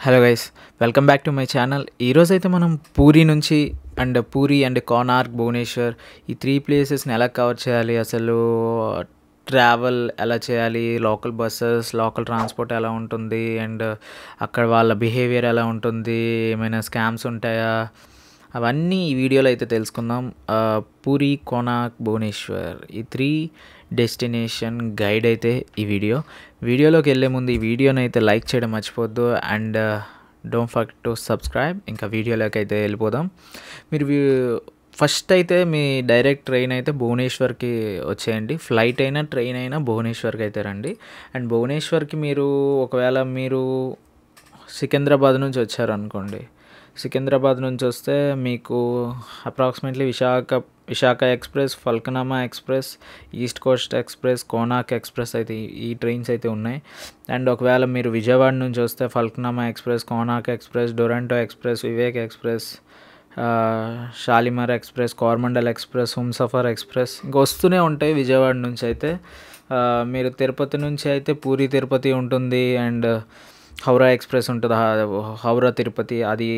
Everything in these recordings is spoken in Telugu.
Hello guys, welcome back to my channel. ఈరోజైతే మనం పూరి నుంచి పూరి అండ్ కోనార్క్, భువనేశ్వర్ ఈ 3 ప్లేసెస్ని ఎలా కవర్ చేయాలి, అసలు ట్రావెల్ ఎలా చేయాలి, లోకల్ బస్సెస్, లోకల్ ట్రాన్స్పోర్ట్ ఎలా ఉంటుంది, అండ్ అక్కడ వాళ్ళ బిహేవియర్ ఎలా ఉంటుంది, ఏమైనా స్కామ్స్ ఉంటాయా, అవన్నీ ఈ వీడియోలో అయితే తెలుసుకుందాం. పూరి, కోనార్క్, భువనేశ్వర్ ఈ 3 డెస్టినేషన్ గైడ్ అయితే ఈ వీడియోలోకి వెళ్ళే ముందు ఈ వీడియోని అయితే లైక్ చేయడం మర్చిపోద్దు and don't forget to subscribe. ఇంకా వీడియోలోకి అయితే వెళ్ళిపోదాం. మీరు ఫస్ట్ అయితే మీ డైరెక్ట్ ట్రైన్ అయితే భువనేశ్వర్కి వచ్చేయండి. ఫ్లైట్ అయినా ట్రైన్ అయినా భువనేశ్వర్కి అయితే రండి. అండ్ భువనేశ్వర్కి ఒకవేళ మీరు సికింద్రాబాద్ నుంచి వచ్చారనుకోండి, సికింద్రాబాద్ నుంచి వస్తే మీకు approximately Visakha express, Falaknuma express, east Coast express, Konark express అయితే ఈ ట్రైన్స్ అయితే ఉన్నాయి. అండ్ ఒకవేళ మీరు విజయవాడ నుంచి వస్తే Falaknuma Express, Konark Express, Duronto Express, Vivek Express, Shalimar Express, Coromandel Express, Humsafar Express ఇంకా వస్తూనే ఉంటాయి. విజయవాడ నుంచి అయితే మీరు తిరుపతి నుంచి అయితే పూరి తిరుపతి ఉంటుంది, అండ్ హౌరా ఎక్స్ప్రెస్ ఉంటుంది, హౌరా తిరుపతి, అది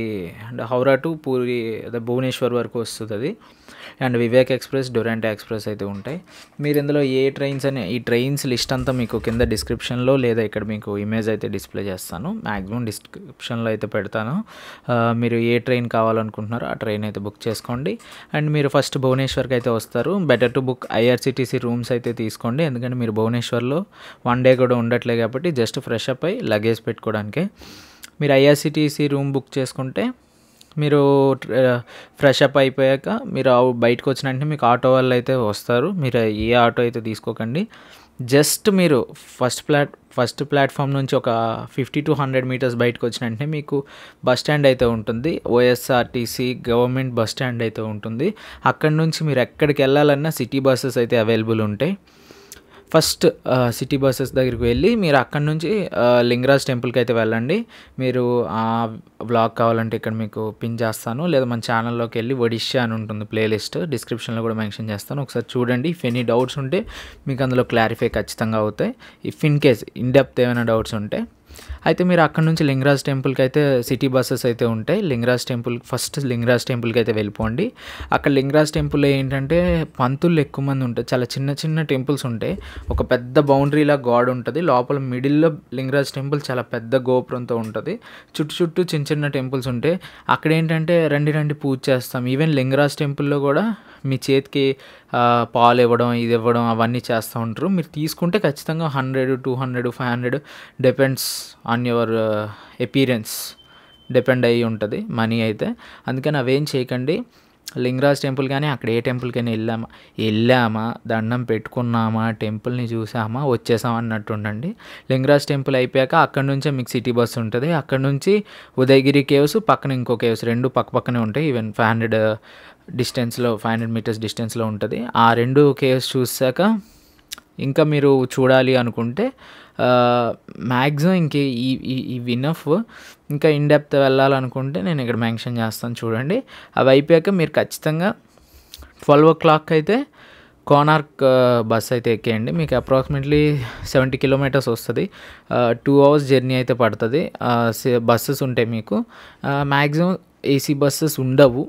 అండ్ హౌరా టు పూరి అదే భువనేశ్వర్ వరకు వస్తుంది అది. And Vivek express, Duronto express అయితే ఉంటాయి. మీరు ఇందులో ఏ ట్రైన్స్ అని ఈ ట్రైన్స్ లిస్ట్ అంతా మీకు కింద డిస్క్రిప్షన్లో లేదా ఇక్కడ మీకు ఇమేజ్ అయితే డిస్ప్లే చేస్తాను, మ్యాక్సిమం డిస్క్రిప్షన్లో అయితే పెడతాను. మీరు ఏ ట్రైన్ కావాలనుకుంటున్నారో ఆ ట్రైన్ అయితే బుక్ చేసుకోండి. అండ్ మీరు ఫస్ట్ భువనేశ్వర్కి అయితే వస్తారు, better to book IRCTC rooms అయితే తీసుకోండి. ఎందుకంటే మీరు భువనేశ్వర్లో 1 డే కూడా ఉండట్లేదు కాబట్టి జస్ట్ ఫ్రెష్ అప్ అయ్యి లగేజ్ పెట్టుకోవడానికి మీరు ఐఆర్సిటీసీ రూమ్ బుక్ చేసుకుంటే మీరు ఫ్రెష్ అప్ అయిపోయాక మీరు బయటకు వచ్చిన వెంటనే మీకు ఆటో వాళ్ళు అయితే వస్తారు. మీరు ఏ ఆటో అయితే తీసుకోకండి. జస్ట్ మీరు ఫస్ట్ ప్లాట్ఫామ్ నుంచి ఒక 50 to 100 మీటర్స్ బయటకు వచ్చిన వెంటనే మీకు బస్ స్టాండ్ అయితే ఉంటుంది. ఓఎస్ఆర్టీసీ గవర్నమెంట్ బస్ స్టాండ్ అయితే ఉంటుంది. అక్కడ నుంచి మీరు ఎక్కడికి వెళ్ళాలన్నా సిటీ బస్సెస్ అయితే అవైలబుల్ ఉంటాయి. ఫస్ట్ సిటీ బస్సెస్ దగ్గరికి వెళ్ళి మీరు అక్కడ నుంచి లింగరాజ్ టెంపుల్కి అయితే వెళ్ళండి. మీరు ఆ వ్లాగ్ కావాలంటే ఇక్కడ మీకు పిన్ చేస్తాను, లేదా మన ఛానల్లోకి వెళ్ళి ఒడిషా అని ఉంటుంది ప్లేలిస్ట్, డిస్క్రిప్షన్లో కూడా మెన్షన్ చేస్తాను, ఒకసారి చూడండి. ఇఫ్ ఎనీ డౌట్స్ ఉంటే మీకు అందులో క్లారిఫై ఖచ్చితంగా అవుతాయి. If in case in depth ఏమైనా డౌట్స్ ఉంటే అయితే మీరు అక్కడ నుంచి లింగరాజ్ టెంపుల్కి అయితే సిటీ బస్సెస్ అయితే ఉంటాయి. ఫస్ట్ లింగరాజ్ టెంపుల్కి అయితే వెళ్ళిపోండి. అక్కడ లింగరాజ్ టెంపుల్ ఏంటంటే పంతులు ఎక్కువ మంది ఉంటాయి, చాలా చిన్న చిన్న టెంపుల్స్ ఉంటాయి. ఒక పెద్ద బౌండరీలా గాడ్ ఉంటుంది, లోపల మిడిల్లో లింగరాజ్ టెంపుల్ చాలా పెద్ద గోపురంతో ఉంటుంది. చుట్టూ చిన్న చిన్న టెంపుల్స్ ఉంటాయి. అక్కడ ఏంటంటే రండి పూజ చేస్తాం. ఈవెన్ లింగరాజ్ టెంపుల్లో కూడా మీ చేతికి పాలు ఇవ్వడం, ఇది ఇవ్వడం అవన్నీ చేస్తూ ఉంటారు. మీరు తీసుకుంటే ఖచ్చితంగా 100, 200, 500 depends on your appearance depend అయ్యి ఉంటుంది మనీ అయితే. అందుకని అవేం చేయకండి. లింగరాజ్ టెంపుల్ కానీ అక్కడ ఏ టెంపుల్కైనా వెళ్ళామా దండం పెట్టుకున్నామా, టెంపుల్ని చూసామా వచ్చేసామా అన్నట్టు ఉండండి. లింగరాజ్ టెంపుల్ అయిపోయాక అక్కడ నుంచే మీకు సిటీ బస్సు ఉంటుంది. అక్కడ నుంచి ఉదయగిరి కేవ్స్, పక్కన ఇంకో కేవ్స్, 2 పక్కనే ఉంటాయి. ఈవెన్ 500 మీటర్స్ డిస్టెన్స్లో ఉంటుంది. ఆ 2 కేవ్స్ చూసాక ఇంకా మీరు చూడాలి అనుకుంటే మ్యాక్సిమం ఇంక ఈ వినఫ్. ఇంకా ఇన్ డెప్త్ వెళ్ళాలనుకుంటే నేను ఇక్కడ మెన్షన్ చేస్తాను చూడండి. అవి అయిపోయాక మీరు ఖచ్చితంగా 12 o'clock అయితే కోనార్క్ బస్ అయితే ఎక్కేయండి. మీకు అప్రాక్సిమేట్లీ 70 kilometers వస్తుంది. 2 hours జర్నీ అయితే పడుతుంది. బస్సెస్ ఉంటాయి మీకు. మ్యాక్సిమం ఏసీ బస్సెస్ ఉండవు,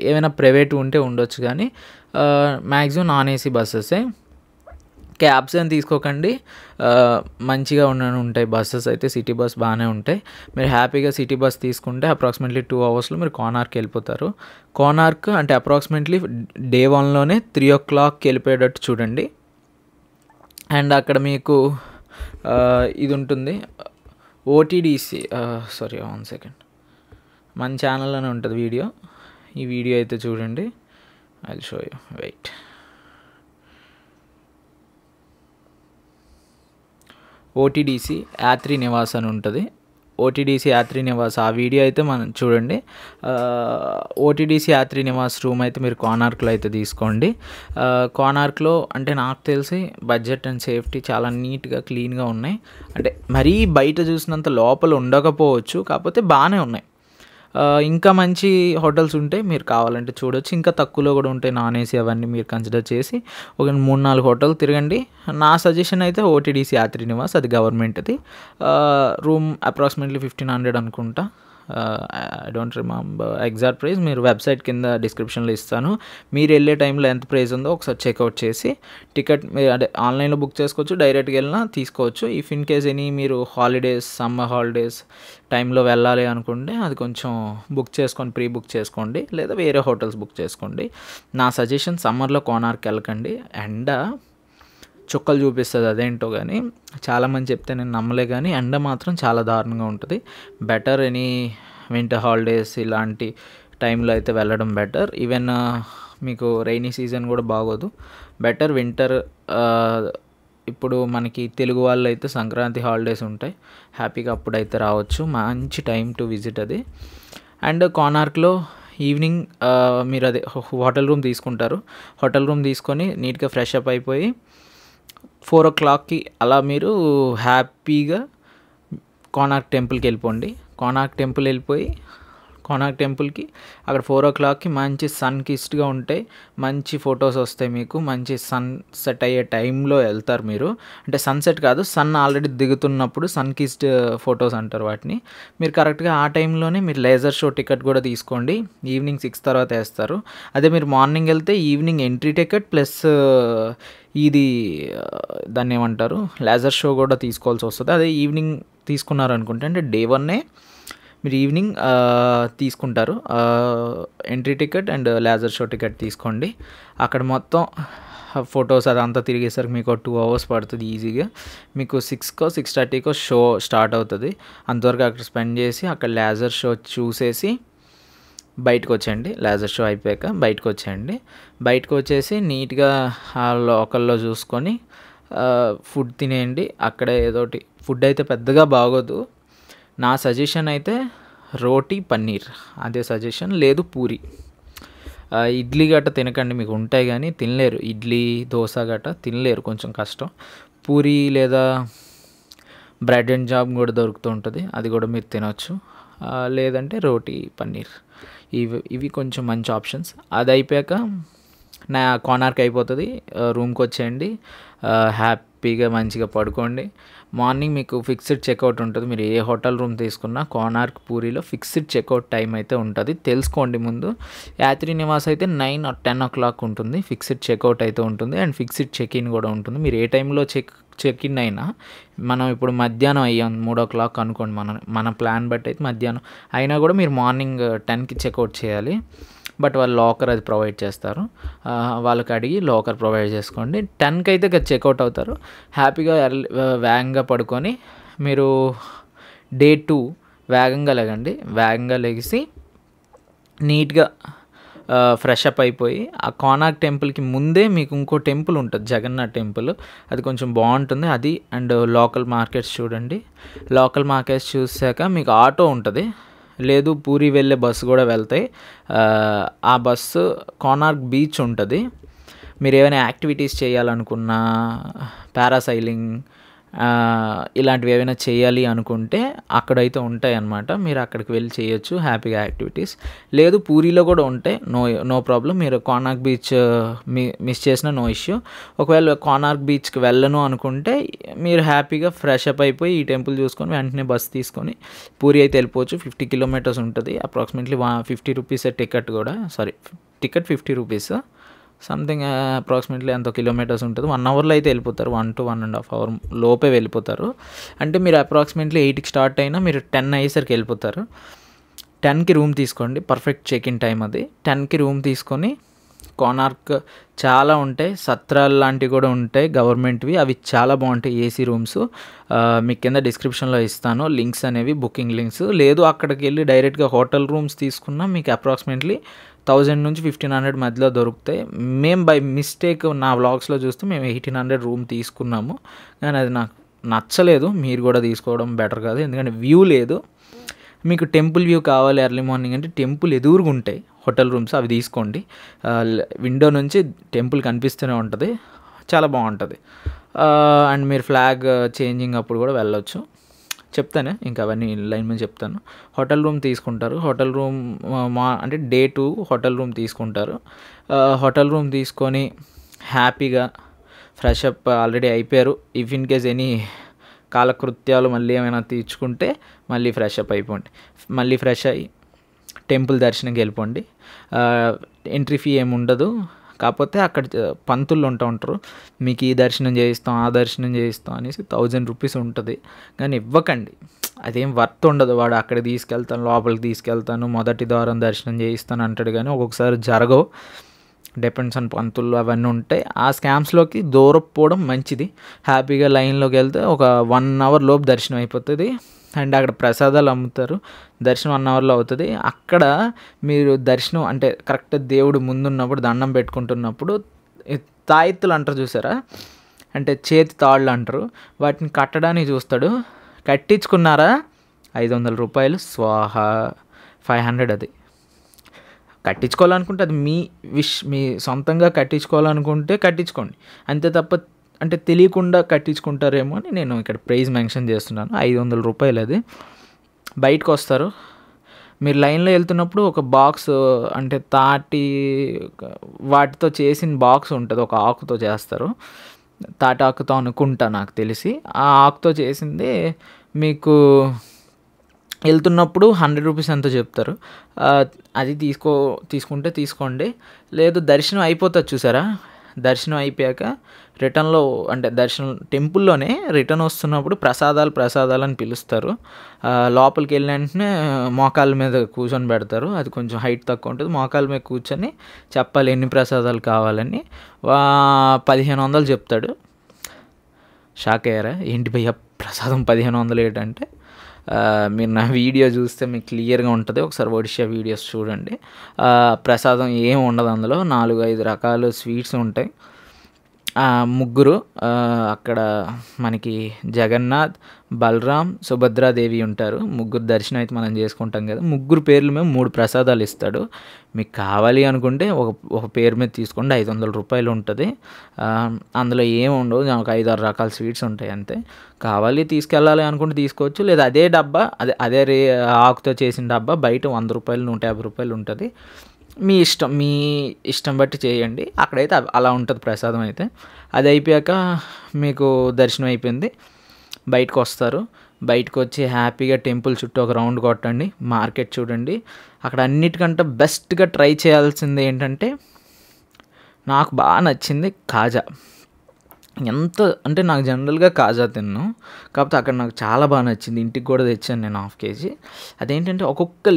ఏమైనా ప్రైవేట్ ఉంటే ఉండొచ్చు, కానీ మ్యాక్సిమం నాన్ ఏసీ బస్సెసే. క్యాబ్స్ అని తీసుకోకండి, మంచిగా ఉంటాయి బస్సెస్ అయితే. సిటీ బస్ బాగానే ఉంటాయి. మీరు హ్యాపీగా సిటీ బస్ తీసుకుంటే అప్రాక్సిమేట్లీ 2 hours మీరు కోనార్క్ వెళ్ళిపోతారు. కోనార్క్ అంటే అప్రాక్సిమేట్లీ డే 1లోనే 3 o'clock వెళ్ళిపోయేటట్టు చూడండి. అండ్ అక్కడ మీకు ఇది ఉంటుంది, ఓటీడీసీ, సారీ 1 second, మన ఛానల్లోనే ఉంటుంది వీడియో. ఈ వీడియో అయితే చూడండి, I will show you, wait. OTDC Yatri Nivas అని ఉంటుంది. ఓటీడీసీ యాత్రి నివాస్ ఆ వీడియో అయితే మనం చూడండి. ఓటీడీసీ యాత్రి నివాస్ రూమ్ అయితే మీరు కోనార్క్లో అయితే తీసుకోండి. కోనార్క్లో అంటే నాకు తెలిసి బడ్జెట్ అండ్ సేఫ్టీ చాలా నీట్గా క్లీన్గా ఉన్నాయి. అంటే మరీ బయట చూసినంత లోపల ఉండకపోవచ్చు, కాకపోతే బాగానే ఉన్నాయి. ఇంకా మంచి హోటల్స్ ఉంటే మీరు కావాలంటే చూడొచ్చు. ఇంకా తక్కువలో కూడా ఉంటాయి నాన్ ఏసీ, అవన్నీ మీరు కన్సిడర్ చేసి ఒక 3-4 హోటల్ తిరగండి. నా సజెషన్ అయితే ఓటీడీసీ యాత్రి నివాస్, అది గవర్నమెంట్ది. రూమ్ అప్రాక్సిమేట్లీ 1500 అనుకుంటా. I don't remember exact price. మీరు వెబ్సైట్ కింద డిస్క్రిప్షన్లో ఇస్తాను. మీరు వెళ్ళే టైంలో ఎంత ప్రైస్ ఉందో ఒకసారి చెక్అవుట్ చేసి టికెట్ మీరు అదే ఆన్లైన్లో బుక్ చేసుకోవచ్చు, డైరెక్ట్గా వెళ్ళినా తీసుకోవచ్చు. ఇఫ్ ఇన్ కేస్ మీరు హాలిడేస్, సమ్మర్ హాలిడేస్ టైంలో వెళ్ళాలి అనుకుంటే అది కొంచెం బుక్ చేసుకొని ప్రీ బుక్ చేసుకోండి, లేదా వేరే హోటల్స్ బుక్ చేసుకోండి. నా సజెషన్ సమ్మర్లో కోనార్క్ వెళ్ళకండి. ఎండ చుక్కలు చూపిస్తుంది అదేంటో కానీ, చాలామంది చెప్తే నేను నమ్మలే కానీ ఎండ మాత్రం చాలా దారుణంగా ఉంటుంది. బెటర్ వింటర్ హాలిడేస్ ఇలాంటి టైంలో అయితే వెళ్ళడం బెటర్. ఈవెన్ మీకు రైనీ సీజన్ కూడా బాగోదు. Better winter. ఇప్పుడు మనకి తెలుగు వాళ్ళు అయితే సంక్రాంతి హాలిడేస్ ఉంటాయి, హ్యాపీగా అప్పుడైతే రావచ్చు. మంచి టైం టు విజిట్ అది. అండ్ కోనార్క్లో ఈవినింగ్ మీరు అదే హోటల్ రూమ్ తీసుకుంటారు. హోటల్ రూమ్ తీసుకొని నీట్గా ఫ్రెష్ అప్ అయిపోయి 4 o'clockకి అలా మీరు హ్యాపీగా కోనార్క్ టెంపుల్కి వెళ్ళిపోండి. కోనార్క్ టెంపుల్కి అక్కడ 4 o'clockకి మంచి సన్ కిస్డ్గా ఉంటాయి, మంచి ఫొటోస్ వస్తాయి మీకు. మంచి సన్సెట్ అయ్యే టైంలో వెళ్తారు మీరు. అంటే సన్సెట్ కాదు, సన్ ఆల్రెడీ దిగుతున్నప్పుడు సన్ కిస్డ్ ఫొటోస్ అంటారు వాటిని. మీరు కరెక్ట్గా ఆ టైంలోనే మీరు లేజర్ షో టికెట్ కూడా తీసుకోండి. ఈవినింగ్ 6 తర్వాత వేస్తారు. అదే మీరు మార్నింగ్ వెళ్తే ఈవినింగ్ ఎంట్రీ టికెట్ ప్లస్ ఇది దాన్ని ఏమంటారు లేజర్ షో కూడా తీసుకోవాల్సి వస్తుంది. అదే ఈవినింగ్ తీసుకున్నారనుకుంటే అంటే డే 1 మీరు ఈవినింగ్ తీసుకుంటారు. Entry ticket and laser show ticket తీసుకోండి. అక్కడ మొత్తం ఫొటోస్ అదంతా తిరిగేసరికి మీకు 2 hours పడుతుంది ఈజీగా. మీకు 6కో 6:30కో షో స్టార్ట్ అవుతుంది. అంతవరకు అక్కడ స్పెండ్ చేసి అక్కడ లేజర్ షో చూసేసి బయటకు వచ్చేయండి. లేజర్ షో అయిపోయాక బయటకు వచ్చేసి నీట్గా ఆ లోకల్లో చూసుకొని ఫుడ్ తినేయండి. అక్కడే ఏదోటి ఫుడ్ అయితే పెద్దగా బాగోదు. నా సజెషన్ అయితే రోటీ పన్నీర్, అదే సజెషన్. లేదు పూరి, ఇడ్లీ గట్ట తినకండి, మీకు ఉంటాయి కానీ తినలేరు. ఇడ్లీ దోశ గట్ట తినలేరు, కొంచెం కష్టం. పూరి లేదా బ్రెడ్ అండ్ జామ్ కూడా దొరుకుతూ ఉంటుంది, అది కూడా మీరు తినొచ్చు. లేదంటే రోటీ పన్నీర్, ఇవి కొంచెం మంచి ఆప్షన్స్. అది అయిపోయాక నా కోనార్క్ అయిపోతుంది. రూమ్కి వచ్చేయండి, హ్యాపీగా మంచిగా పడుకోండి. మార్నింగ్ మీకు ఫిక్స్డ్ చెక్అవుట్ ఉంటుంది. మీరు ఏ హోటల్ రూమ్ తీసుకున్నా కోనార్క్ పూరిలో ఫిక్స్డ్ చెక్అవుట్ టైం అయితే ఉంటుంది, తెలుసుకోండి ముందు. యాత్రి నివాస్ అయితే 9 or 10 o'clock ఉంటుంది, ఫిక్స్డ్ చెక్అవుట్ అయితే ఉంటుంది. అండ్ ఫిక్స్డ్ చెక్ ఇన్ కూడా ఉంటుంది. మీరు ఏ టైంలో చెక్ ఇన్ అయినా, మనం ఇప్పుడు మధ్యాహ్నం అయ్యాం 3 o'clock అనుకోండి, మన ప్లాన్ బట్టి అయితే మధ్యాహ్నం అయినా కూడా మీరు మార్నింగ్ 10కి చెక్అవుట్ చేయాలి. బట్ వాళ్ళు లాకర్ అది ప్రొవైడ్ చేస్తారు, వాళ్ళకి అడిగి లాకర్ ప్రొవైడ్ చేసుకోండి. 10కి అయితే చెక్అవుట్ అవుతారు. హ్యాపీగా వేగంగా పడుకొని మీరు డే 2 వేగంగా లెగిసి నీట్గా ఫ్రెష్ అప్ అయిపోయి ఆ కోనార్క్ టెంపుల్కి ముందే మీకు ఇంకో టెంపుల్ ఉంటుంది, జగన్నాథ్ టెంపుల్. అది కొంచెం బాగుంటుంది. అది అండ్ లోకల్ మార్కెట్స్ చూడండి. లోకల్ మార్కెట్స్ చూసాక మీకు ఆటో ఉంటుంది, లేదు పూరి వెళ్ళే బస్సు కూడా వెళ్తాయి. ఆ బస్సు కోనార్క్ బీచ్ ఉంటుంది. మీరు ఏమైనా యాక్టివిటీస్ చేయాలనుకున్నా, పారాసైలింగ్ ఇలాంటివి ఏమైనా చేయాలి అనుకుంటే అక్కడైతే ఉంటాయి అన్నమాట. మీరు అక్కడికి వెళ్ళి చేయొచ్చు హ్యాపీగా యాక్టివిటీస్. లేదు పూరిలో కూడా ఉంటాయి, నో ప్రాబ్లం. మీరు కోనార్క్ బీచ్ మిస్ చేసిన నో ఇష్యూ. ఒకవేళ కోనార్క్ బీచ్కి వెళ్ళను అనుకుంటే మీరు హ్యాపీగా ఫ్రెష్ అప్ అయిపోయి ఈ టెంపుల్ చూసుకొని వెంటనే బస్ తీసుకొని పూరి అయితే వెళ్ళిపోవచ్చు. 50 kilometers ఉంటుంది, అప్రాక్సిమేట్లీ 50 rupees టికెట్ కూడా. టికెట్ 50 rupees సంథింగ్, అప్రాక్సిమేట్లీ ఎంతో కిలోమీటర్స్ ఉంటుంది. 1 hourలో అయితే వెళ్ళిపోతారు, 1 to 1.5 hour లోపే వెళ్ళిపోతారు. అంటే మీరు అప్రాక్సిమేట్లీ 8కి స్టార్ట్ అయినా మీరు 10 అయ్యేసరికి వెళ్ళిపోతారు. 10కి రూమ్ తీసుకోండి, పర్ఫెక్ట్ చెక్ ఇన్ టైం అది. 10కి రూమ్ తీసుకొని కోనార్క్ చాలా ఉంటాయి, సత్రాలు లాంటివి కూడా ఉంటాయి గవర్నమెంట్వి, అవి చాలా బాగుంటాయి ఏసీ రూమ్స్. మీకు కింద డిస్క్రిప్షన్లో ఇస్తాను లింక్స్ అనేవి, బుకింగ్ లింక్స్. లేదు అక్కడికి వెళ్ళి డైరెక్ట్గా హోటల్ రూమ్స్ తీసుకున్నా మీకు అప్రాక్సిమేట్లీ 1000 నుంచి 1500 మధ్యలో దొరుకుతాయి. మేము బై మిస్టేక్ నా వ్లాగ్స్లో చూస్తే మేము 1800 రూమ్ తీసుకున్నాము, కానీ అది నాకు నచ్చలేదు. మీరు కూడా తీసుకోవడం బెటర్ కాదు, ఎందుకంటే వ్యూ లేదు. మీకు టెంపుల్ వ్యూ కావాలి ఎర్లీ మార్నింగ్ అంటే టెంపుల్ ఎదురుగా ఉంటాయి హోటల్ రూమ్స్, అవి తీసుకోండి. విండో నుంచి టెంపుల్ కనిపిస్తూనే ఉంటుంది, చాలా బాగుంటుంది. అండ్ మీరు ఫ్లాగ్ చేంజింగ్ అప్పుడు కూడా వెళ్ళొచ్చు. చెప్తాను, ఇంకా అవన్నీ లైన్ మీద చెప్తాను. హోటల్ రూమ్ తీసుకుంటారు. హోటల్ రూమ్ అంటే డే 2 హోటల్ రూమ్ తీసుకుంటారు. హోటల్ రూమ్ తీసుకొని హ్యాపీగా ఫ్రెష్ అప్ ఆల్రెడీ అయిపోయారు. ఇఫ్ ఇన్ కేస్ ఎనీ కాలకృత్యాలు మళ్ళీ ఏమైనా తీర్చుకుంటే మళ్ళీ ఫ్రెష్ అప్ అయిపోండి. మళ్ళీ ఫ్రెష్ అయ్యి టెంపుల్ దర్శనంకి వెళ్ళిపోండి. ఎంట్రీ ఫీ ఏమి ఉండదు. కాకపోతే అక్కడ పంతులు ఉంటారు, మీకు ఈ దర్శనం చేయిస్తాం ఆ దర్శనం చేయిస్తాం అనేసి 1000 రూపీస్ ఉంటుంది. కానీ ఇవ్వకండి, అదేం వర్త్ ఉండదు. వాడు అక్కడ తీసుకెళ్తాను, లోపలికి తీసుకెళ్తాను, మొదటి ద్వారం దర్శనం చేయిస్తాను అంటాడు, కానీ ఒక్కొక్కసారి జరగవు. డిపెండ్స్ ఆన్ పంతులు అవన్నీ ఉంటాయి. ఆ స్కామ్స్లోకి దూరపోవడం మంచిది. హ్యాపీగా లైన్లోకి వెళ్తే ఒక 1 అవర్ లోపు దర్శనం అయిపోతుంది. అండ్ అక్కడ ప్రసాదాలు అమ్ముతారు. దర్శనం 1 అవర్లో అవుతుంది. అక్కడ మీరు దర్శనం అంటే కరెక్ట్ దేవుడు ముందున్నప్పుడు దండం పెట్టుకుంటున్నప్పుడు తాయెత్తులు అంటారు చూసారా, అంటే చేతి తాళ్ళు అంటారు, వాటిని కట్టడానికి చూస్తాడు. కట్టించుకున్నారా 500 రూపాయలు స్వాహ, 500 అది. కట్టించుకోవాలనుకుంటే అది మీ విష్, మీ సొంతంగా కట్టించుకోవాలనుకుంటే కట్టించుకోండి, అంతే తప్ప అంటే తెలియకుండా కట్టించుకుంటారేమో అని నేను ఇక్కడ ప్రైస్ మెన్షన్ చేస్తున్నాను. 500 రూపాయలు అది. బయటకు వస్తారు. మీరు లైన్లో వెళ్తున్నప్పుడు ఒక బాక్స్ అంటే తాటి వాటితో చేసిన బాక్స్ ఉంటుంది, ఒక ఆకుతో చేస్తారు, తాటాకుతో అనుకుంటా నాకు తెలిసి. ఆ ఆకుతో చేసింది మీకు వెళ్తున్నప్పుడు 100 రూపీస్ ఎంతో చెప్తారు. అది తీసుకుంటే తీసుకోండి. లేదు దర్శనం అయిపోతుంది చూసారా, దర్శనం అయిపోయాక రిటర్న్లో అంటే దర్శనం టెంపుల్లోనే రిటర్న్ వస్తున్నప్పుడు ప్రసాదాలు అని పిలుస్తారు. లోపలికి వెళ్ళిన వెంటనే మోకాళ్ళ మీద కూర్చొని పెడతారు. అది కొంచెం హైట్ తక్కువ ఉంటుంది. మోకాళ్ళ మీద కూర్చొని చెప్పాలి ఎన్ని ప్రసాదాలు కావాలని. 1500 చెప్తాడు. షాక్ అయ్యారా, ఏంటి భయ్యా ప్రసాదం 1500 ఏంటంటే, మీరు నా వీడియో చూస్తే మీకు క్లియర్గా ఉంటుంది. ఒకసారి ఒడిషా వీడియోస్ చూడండి. ప్రసాదం ఏం ఉండదు అందులో, 4-5 రకాల స్వీట్స్ ఉంటాయి. ముగ్గురు అక్కడ మనకి జగన్నాథ్, బలరాం, సుభద్రాదేవి ఉంటారు. ముగ్గురు దర్శనం అయితే మనం చేసుకుంటాం కదా. ముగ్గురు పేర్లు మేము 3 ప్రసాదాలు ఇస్తాడు. మీకు కావాలి అనుకుంటే ఒక పేరు మీద తీసుకోండి, 500 రూపాయలు ఉంటుంది. అందులో ఏమి ఉండవు, ఒక 5-6 రకాల స్వీట్స్ ఉంటాయి అంతే. కావాలి తీసుకెళ్ళాలి అనుకుంటే తీసుకోవచ్చు. లేదా అదే డబ్బా అదే ఆకుతో చేసిన డబ్బా బయట 100 రూపాయలు 150 రూపాయలు ఉంటుంది. మీ ఇష్టం బట్టి చేయండి. అక్కడైతే అలా ఉంటుంది ప్రసాదం అయితే. అది అయిపోయాక మీకు దర్శనం అయిపోయింది, బయటకు వస్తారు. బయటకు వచ్చి హ్యాపీగా టెంపుల్ చుట్టూ ఒక రౌండ్ కొట్టండి. మార్కెట్ చూడండి. అక్కడ అన్నిటికంటే బెస్ట్గా ట్రై చేయాల్సింది ఏంటంటే, నాకు బాగా నచ్చింది కాజా. ఎంత అంటే నాకు జనరల్గా కాజా తిన్నాను, కాకపోతే అక్కడ నాకు చాలా బాగా నచ్చింది. ఇంటికి కూడా తెచ్చాను నేను 1/2 kg. అదేంటంటే ఒక్కొక్క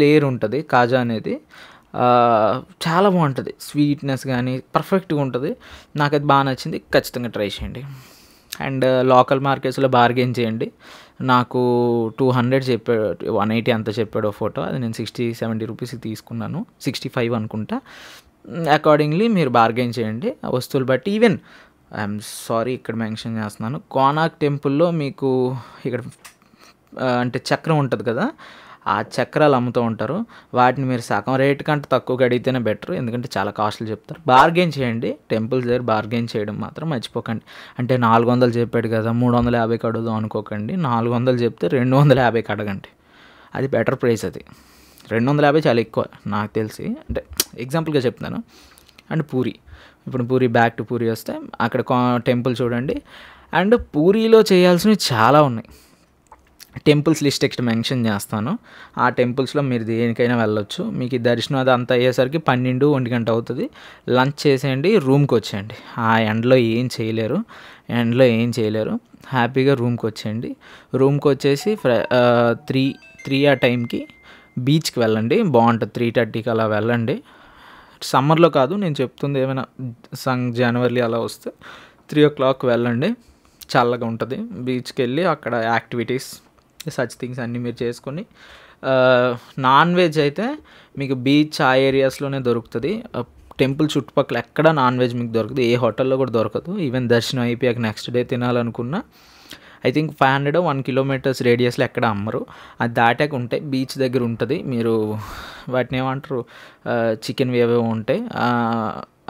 లేయర్ ఉంటుంది కాజా అనేది. చాలా బాగుంటుంది, స్వీట్నెస్ కానీ పర్ఫెక్ట్గా ఉంటుంది. నాకు అది బాగా నచ్చింది, ఖచ్చితంగా ట్రై చేయండి. అండ్ లోకల్ మార్కెట్స్లో బార్గెన్ చేయండి. నాకు 200 చెప్పాడు, 180 అంత చెప్పాడు ఫోటో. అది నేను 60-70 రూపీస్కి తీసుకున్నాను, 65 అనుకుంటా. అకార్డింగ్లీ మీరు బార్గెన్ చేయండి ఆ వస్తువులు బట్టి. ఈవెన్ ఐఎమ్ సారీ ఇక్కడ మెన్షన్ చేస్తున్నాను, కోనార్క్ టెంపుల్లో మీకు ఇక్కడ అంటే చక్రం ఉంటుంది కదా, ఆ చక్రాలు అమ్ముతూ ఉంటారు. వాటిని మీరు సగం రేటు కంటే తక్కువగా అడిగితేనే బెటర్, ఎందుకంటే చాలా కాస్ట్లు చెప్తారు. బార్గెన్ చేయండి, టెంపుల్స్ దగ్గర బార్గెన్ చేయడం మాత్రం మర్చిపోకండి. అంటే 400 చెప్పాడు కదా 350కి అడుగుదాం అనుకోకండి. 400 చెప్తే 250కి అడగండి, అది బెటర్ ప్రైస్. అది 250 చాలా ఎక్కువ నాకు తెలిసి, అంటే ఎగ్జాంపుల్గా చెప్తున్నాను. అండ్ ఇప్పుడు పూరి బ్యాక్ టు పూరి వస్తే అక్కడ టెంపుల్ చూడండి. అండ్ పూరిలో చేయాల్సినవి చాలా ఉన్నాయి. టెంపుల్స్ లిస్ట్ ఇక్కడ మెన్షన్ చేస్తాను. ఆ టెంపుల్స్లో మీరు దేనికైనా వెళ్ళొచ్చు. మీకు ఈ దర్శనం అది అంతా అయ్యేసరికి 12-1 గంట అవుతుంది. లంచ్ చేసేయండి, రూమ్కి వచ్చేయండి. ఆ ఎండలో ఏం చేయలేరు. హ్యాపీగా రూమ్కి వచ్చేయండి. రూమ్కి వచ్చేసి 3 ఆ టైంకి బీచ్కి వెళ్ళండి, బాగుంటుంది. 3:30కి అలా వెళ్ళండి. సమ్మర్లో కాదు నేను చెప్తుంది, ఏమైనా జనవరి అలా వస్తే 3 o'clock వెళ్ళండి, చల్లగా ఉంటుంది. బీచ్కి వెళ్ళి అక్కడ యాక్టివిటీస్ సచ్ థింగ్స్ అన్నీ మీరు చేసుకొని, నాన్ వెజ్ అయితే మీకు బీచ్ ఆ ఏరియాస్లోనే దొరుకుతుంది. టెంపుల్ చుట్టుపక్కల ఎక్కడ నాన్ వెజ్ మీకు దొరకదు, ఏ హోటల్లో కూడా దొరకదు. ఈవెన్ దర్శనం అయిపోయాక నెక్స్ట్ డే తినాలనుకున్నా ఐ థింక్ 500-1 kilometers రేడియస్లో ఎక్కడ అమ్మరు. అది దాటాక ఉంటాయి, బీచ్ దగ్గర ఉంటుంది. మీరు వాటిని ఏమంటారు, చికెన్ ఏవేవో ఉంటాయి,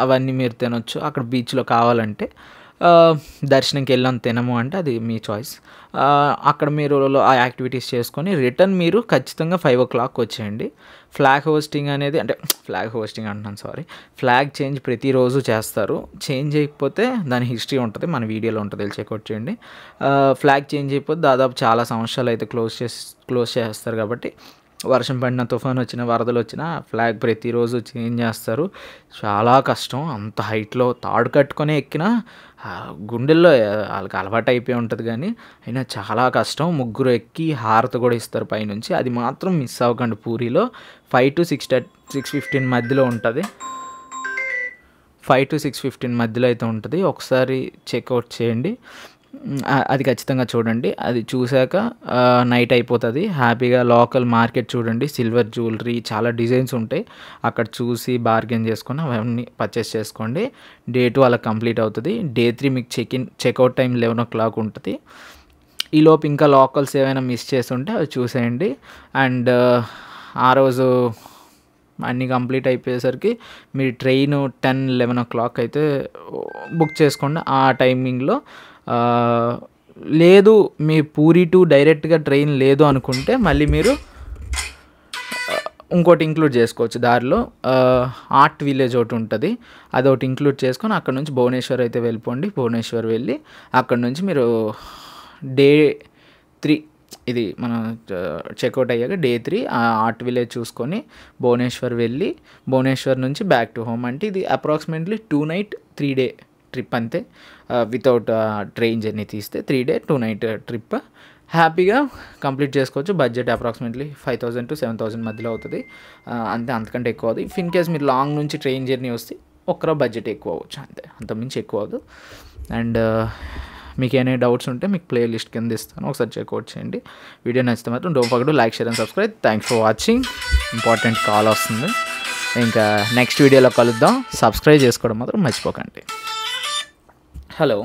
అవన్నీ మీరు తినొచ్చు అక్కడ బీచ్లో కావాలంటే. దర్శనంకి వెళ్ళాం తినము అంటే అది మీ చాయిస్. అక్కడ మీరు ఆ యాక్టివిటీస్ చేసుకొని రిటర్న్ మీరు ఖచ్చితంగా 5 o'clock వచ్చేయండి. ఫ్లాగ్ హోస్టింగ్ అనేది అంటే ఫ్లాగ్ హోస్టింగ్ అంటున్నాను సారీ, ఫ్లాగ్ చేంజ్ ప్రతిరోజు చేస్తారు. చేంజ్ చేయకపోతే దాని హిస్టరీ ఉంటుంది, మన వీడియోలో ఉంటుంది, వెళ్ళి చెక్అవుట్ చేయండి. ఫ్లాగ్ చేంజ్ అయిపోతే దాదాపు చాలా సంవత్సరాలు అయితే క్లోజ్ చేస్తారు. కాబట్టి వర్షం పడిన, తుఫాన్ వచ్చిన, వరదలు వచ్చినా ఫ్లాగ్ ప్రతిరోజు చేంజ్ చేస్తారు. చాలా కష్టం. అంత హైట్లో తాడు కట్టుకొని ఎక్కినా గుండెల్లో వాళ్ళకి అలవాటు అయిపోయి ఉంటుంది, కానీ అయినా చాలా కష్టం. ముగ్గురు ఎక్కి హారతి కూడా ఇస్తారు పైనుంచి. అది మాత్రం మిస్ అవ్వకండి. పూరిలో 5 to 6:15 మధ్యలో ఉంటుంది. 5 to 6:15 మధ్యలో అయితే ఉంటుంది. ఒకసారి చెక్అవుట్ చేయండి, అది ఖచ్చితంగా చూడండి. అది చూశాక నైట్ అయిపోతుంది. హ్యాపీగా లోకల్ మార్కెట్ చూడండి, సిల్వర్ జ్యువెలరీ చాలా డిజైన్స్ ఉంటాయి. అక్కడ చూసి బార్గెన్ చేసుకొని అవన్నీ పర్చేస్ చేసుకోండి. Day 2 అలా కంప్లీట్ అవుతుంది. Day 3 మీకు చెక్అవుట్ టైం 11 o'clock ఉంటుంది. ఈలోపు ఇంకా లోకల్స్ ఏమైనా మిస్ చేసి ఉంటే అవి చూసేయండి. అండ్ ఆ రోజు అన్నీ కంప్లీట్ అయిపోయేసరికి మీ ట్రైన్ 10-11 o'clock అయితే బుక్ చేసుకోండి. ఆ టైమింగ్లో లేదు మీ పూరి టు డైరెక్ట్గా ట్రైన్ లేదు అనుకుంటే మళ్ళీ మీరు ఇంకోటి ఇంక్లూడ్ చేసుకోవచ్చు. దారిలో ఆర్ట్ విలేజ్ ఒకటి ఉంటుంది, అదొకటి ఇంక్లూడ్ చేసుకొని అక్కడ నుంచి భువనేశ్వర్ అయితే వెళ్ళిపోండి. భువనేశ్వర్ వెళ్ళి అక్కడ నుంచి మీరు Day 3 ఇది మనం చెక్అవుట్ అయ్యాక Day 3 ఆర్ట్ విలేజ్ చూసుకొని భువనేశ్వర్ వెళ్ళి భువనేశ్వర్ నుంచి బ్యాక్ టు హోమ్. అంటే ఇది అప్రాక్సిమేట్లీ 2 night 3 day ట్రిప్ అంతే. వితౌట్ ట్రైన్ జర్నీ తీస్తే 3 day 2 night ట్రిప్ హ్యాపీగా కంప్లీట్ చేసుకోవచ్చు. బడ్జెట్ అప్రాక్సిమేట్లీ 5,000 to 7,000 మధ్యలో అవుతుంది. అంతే, అంతకంటే ఎక్కువ అవుతుంది. ఇన్ కేస్ మీరు లాంగ్ నుంచి ట్రైన్ జర్నీ వస్తే ఒక్కరో బడ్జెట్ ఎక్కువ అవ్వచ్చు, అంతే, అంతకుమించి ఎక్కువ అవ్వదు. అండ్ మీకు ఏమైనా డౌట్స్ ఉంటే మీకు ప్లేలిస్ట్ కింద ఇస్తాను, ఒకసారి చెక్అవుట్ చేయండి. వీడియో నచ్చితే మాత్రం don't forget to like, share and subscribe. Thanks for watching. Important call వస్తుంది. ఇంకా నెక్స్ట్ వీడియోలో కలుద్దాం. సబ్స్క్రైబ్ చేసుకోవడం మాత్రం మర్చిపోకండి. హలో.